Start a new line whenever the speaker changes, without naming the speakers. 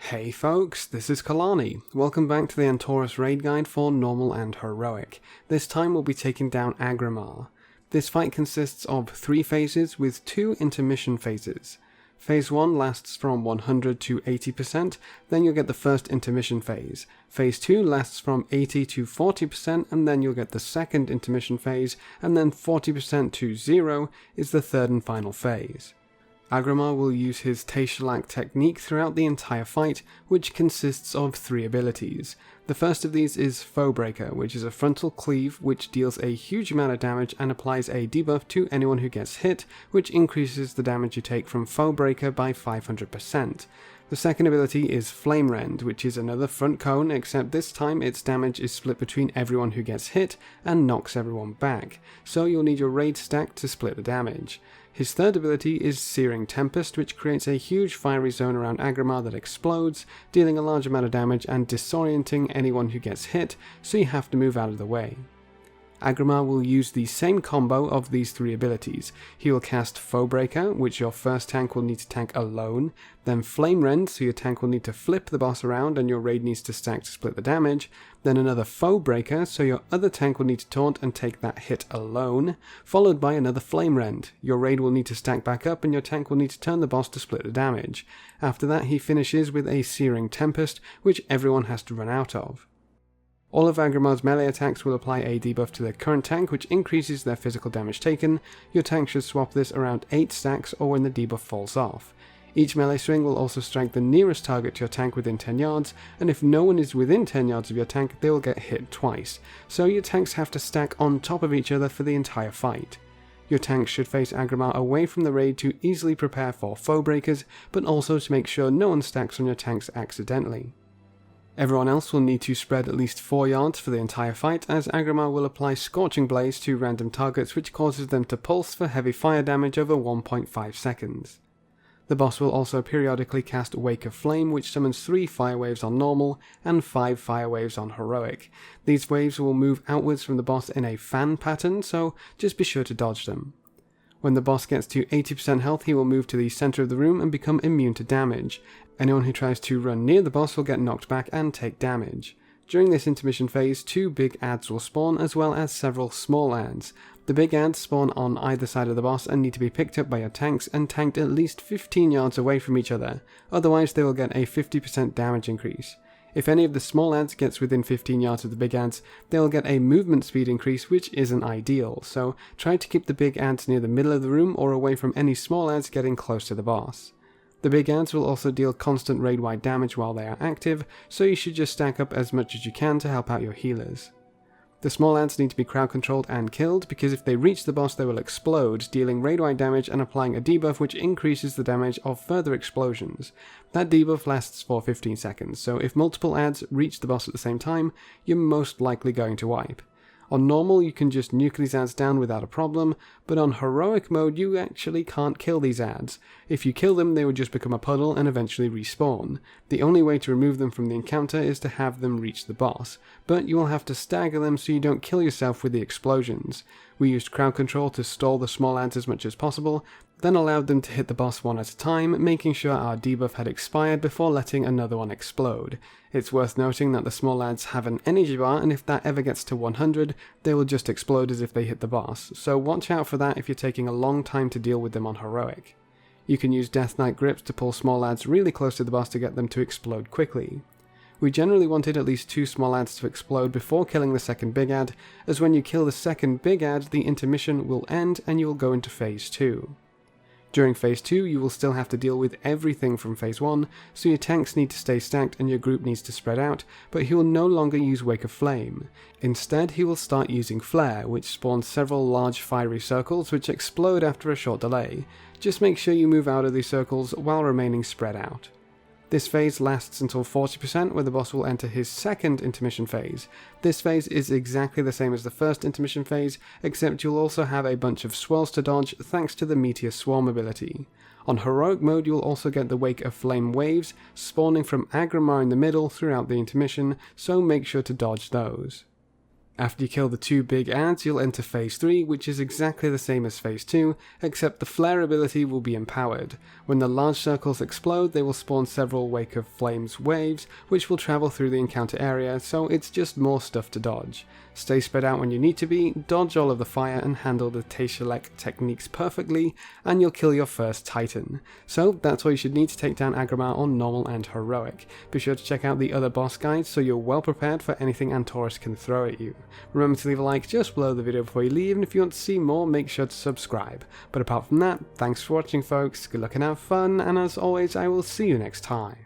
Hey folks, this is Kelani. Welcome back to the Antorus raid guide for normal and heroic. This time we'll be taking down Aggramar. This fight consists of 3 phases with 2 intermission phases. Phase 1 lasts from 100 to 80%, then you'll get the first intermission phase. Phase 2 lasts from 80 to 40%, and then you'll get the second intermission phase, and then 40% to 0 is the third and final phase. Aggramar will use his Taishalak technique throughout the entire fight, which consists of 3 abilities. The first of these is Foebreaker, which is a frontal cleave which deals a huge amount of damage and applies a debuff to anyone who gets hit, which increases the damage you take from Foebreaker by 500%. The second ability is Flame Rend, which is another front cone, except this time its damage is split between everyone who gets hit and knocks everyone back, so you'll need your raid stack to split the damage. His third ability is Searing Tempest, which creates a huge fiery zone around Aggramar that explodes, dealing a large amount of damage and disorienting anyone who gets hit, so you have to move out of the way. Aggramar will use the same combo of these 3 abilities. He will cast Foebreaker, which your first tank will need to tank alone, then Flame Rend, so your tank will need to flip the boss around and your raid needs to stack to split the damage, then another Foebreaker, so your other tank will need to taunt and take that hit alone, followed by another Flame Rend. Your raid will need to stack back up and your tank will need to turn the boss to split the damage. After that he finishes with a Searing Tempest, which everyone has to run out of. All of Aggramar's melee attacks will apply a debuff to their current tank, which increases their physical damage taken. Your tank should swap this around 8 stacks or when the debuff falls off. Each melee swing will also strike the nearest target to your tank within 10 yards, and if no one is within 10 yards of your tank, they will get hit twice, so your tanks have to stack on top of each other for the entire fight. Your tanks should face Aggramar away from the raid to easily prepare for Foebreakers, but also to make sure no one stacks on your tanks accidentally. Everyone else will need to spread at least 4 yards for the entire fight, as Aggramar will apply Scorching Blaze to random targets, which causes them to pulse for heavy fire damage over 1.5 seconds. The boss will also periodically cast Wake of Flame, which summons 3 fire waves on normal and 5 fire waves on heroic. These waves will move outwards from the boss in a fan pattern, so just be sure to dodge them. When the boss gets to 80% health, he will move to the center of the room and become immune to damage. Anyone who tries to run near the boss will get knocked back and take damage. During this intermission phase, 2 big adds will spawn, as well as several small adds. The big adds spawn on either side of the boss and need to be picked up by your tanks and tanked at least 15 yards away from each other, otherwise they will get a 50% damage increase. If any of the small adds gets within 15 yards of the big adds, they will get a movement speed increase, which isn't ideal, so try to keep the big adds near the middle of the room or away from any small adds getting close to the boss. The big adds will also deal constant raid-wide damage while they are active, so you should just stack up as much as you can to help out your healers. The small adds need to be crowd controlled and killed, because if they reach the boss they will explode, dealing raid-wide damage and applying a debuff which increases the damage of further explosions. That debuff lasts for 15 seconds, so if multiple adds reach the boss at the same time, you're most likely going to wipe. On normal you can just nuke these adds down without a problem, but on heroic mode you actually can't kill these adds. If you kill them they will just become a puddle and eventually respawn. The only way to remove them from the encounter is to have them reach the boss, but you will have to stagger them so you don't kill yourself with the explosions. We used crowd control to stall the small adds as much as possible, then allowed them to hit the boss one at a time, making sure our debuff had expired before letting another one explode. It's worth noting that the small adds have an energy bar, and if that ever gets to 100, they will just explode as if they hit the boss, so watch out for that if you're taking a long time to deal with them on heroic. You can use Death Knight grips to pull small adds really close to the boss to get them to explode quickly. We generally wanted at least 2 small adds to explode before killing the second big add, as when you kill the second big add the intermission will end and you will go into phase 2. During phase 2 you will still have to deal with everything from phase 1, so your tanks need to stay stacked and your group needs to spread out, but he will no longer use Wake of Flame. Instead he will start using Flare, which spawns several large fiery circles which explode after a short delay. Just make sure you move out of these circles while remaining spread out. This phase lasts until 40%, where the boss will enter his second intermission phase. This phase is exactly the same as the first intermission phase, except you'll also have a bunch of swirls to dodge thanks to the Meteor Swarm ability. On heroic mode you'll also get the Wake of Flame waves, spawning from Aggramar in the middle throughout the intermission, so make sure to dodge those. After you kill the 2 big adds, you'll enter Phase 3, which is exactly the same as Phase 2, except the flare ability will be empowered. When the large circles explode, they will spawn several Wake of Flames waves, which will travel through the encounter area, so it's just more stuff to dodge. Stay spread out when you need to be, dodge all of the fire and handle the Teishalek techniques perfectly, and you'll kill your first Titan. So that's all you should need to take down Aggramar on normal and heroic. Be sure to check out the other boss guides so you're well prepared for anything Antorus can throw at you. Remember to leave a like just below the video before you leave, and if you want to see more, make sure to subscribe. But apart from that, thanks for watching folks, good luck and have fun, and as always I will see you next time.